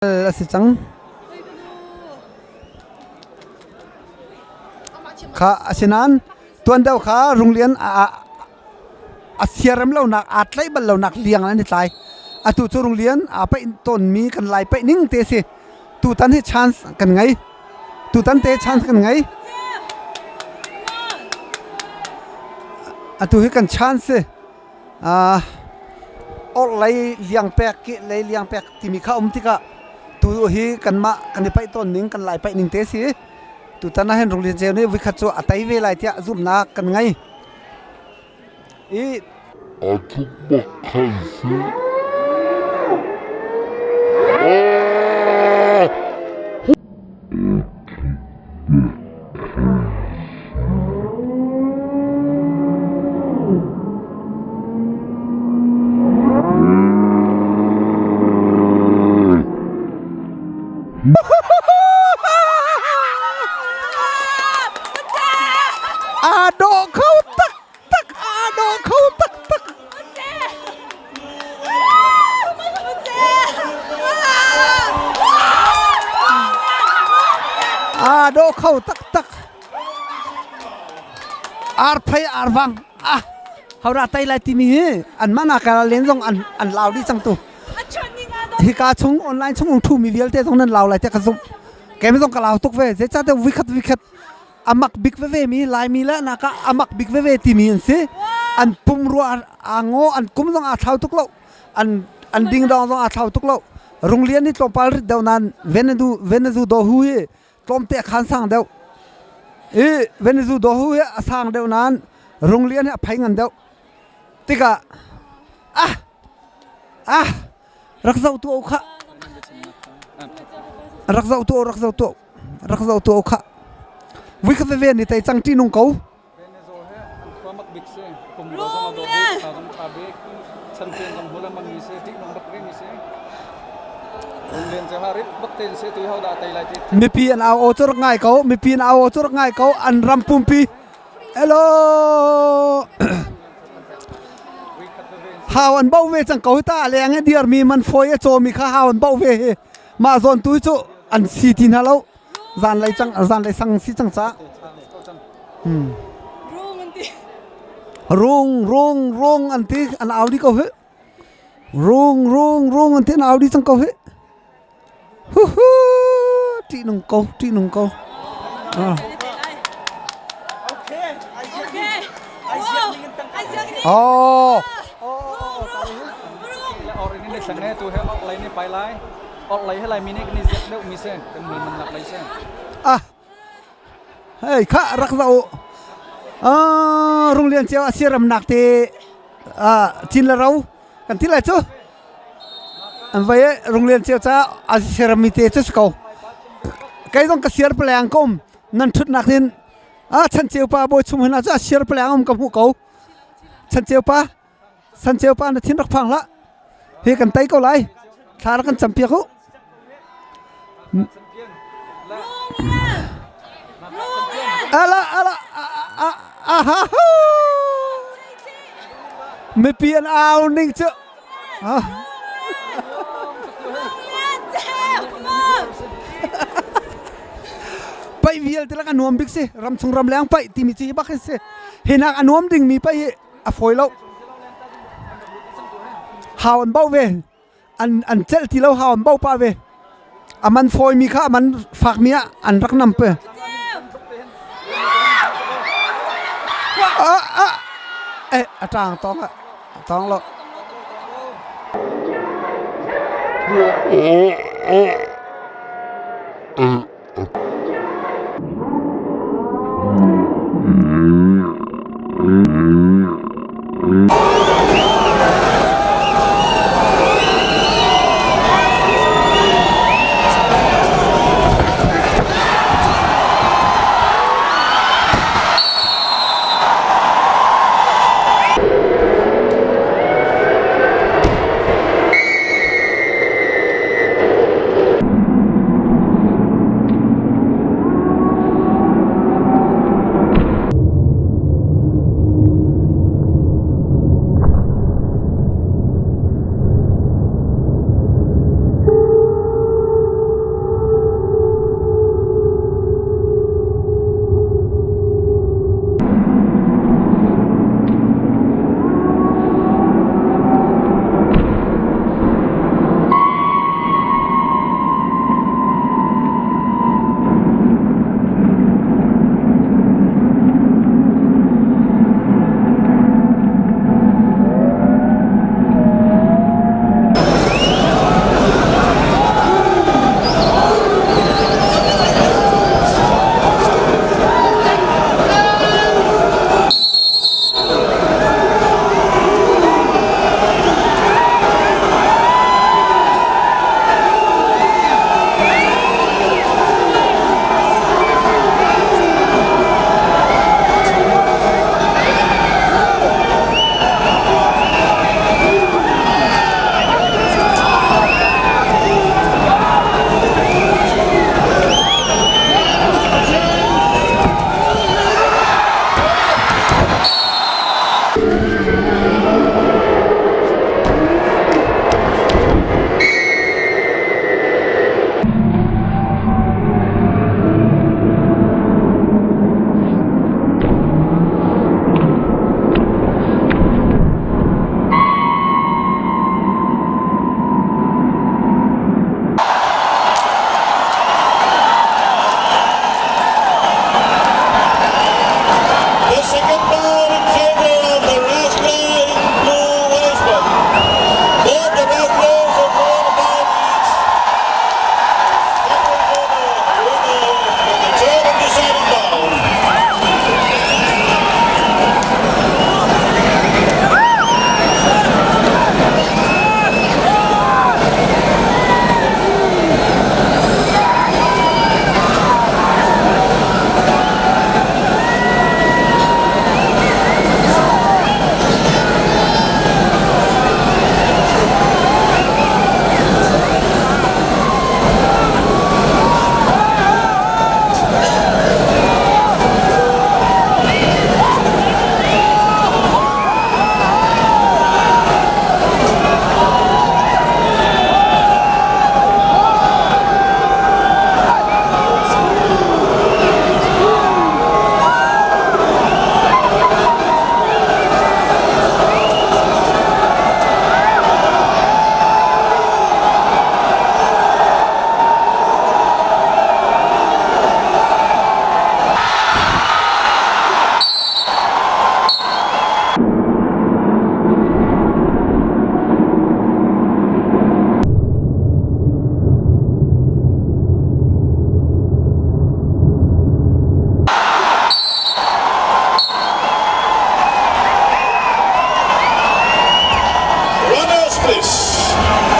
si chang kha asinan tuan deuh kha Rung Lian a siaram lo nak atlai bal lo nak liang ani tlai atu chu Rung Lian a pa in ton mi kan lai pa ning te si tu tan hi chance kan ngai tu tan te chance kan ngai atu hi kan chance or lai liang pek ki lai liang pek ti mi kha tika tu hi kan ma kan pai ton ning kan lai pai ning te si tu tan hen Rung Lian Ceu ni wi khat chu atai ve lai tia zuamnak kan ngai i atuk bakal si ado khâu tak tak ado khâu tak tak ado khâu tak tak ar phai ar wang hora tai lai ti mi an mana ka len jong an law di chang tu hi ka chung online chung thu mi vial te jong nan law lai te ka zum kem jong ka law tuk ve je cha te wi khat amak big ve mi lai mi la na ka amak big ve ti mi se an pum ru ango an kum jong a thau tuk lo an ding dong jong a thau tuk lo Rung Lian ni tlom pal ri deu nan venezu do hu e tlom te khan sang deu venezu do hu e sang deu nan Rung Lian a phai ngan deu tika rak zau tu kha rak zau tu kha wi kha ve ni tai chang ti nung ko mi pi an au o chor ngai ko mi pi an au o chor ngai ko an ram pum pi hello hawan bau ve chang ko ta leng e diar mi man foi e cho mi kha hawan bau ve he ma zon tu chu an si tin halo zan lai sang si chang cha rung anti an audi ko he rung anti an audi chang ko he hu ti nung ko Sange tu he ok lai ni pai lai ok lai he lai mini ni zek deu mi sen kan mi man nak lai sen hey kha rak zau Rung Lian Ceu asiram nak te chin la rau kan ti lai chu an vai Rung Lian Ceu cha asiram mi te chu ko kai dong ka siar plang kom nan thut nak tin chan Ceu pa bo chum hna cha siar plang om ka mu ko chan Ceu pa na thin rak phang la he kan tai ko lai thar kan champia ko ala me pian ao ning chu pai vial te la kan nuam bik se ram chung ram lang pai ti mi chi ba khe se he nak anuam ding mi pai he a foi lo hawan bau ve an chel ti lo hawan bau pa ve aman foi mi kha man fak mia an rak nam pe atang tong lo space.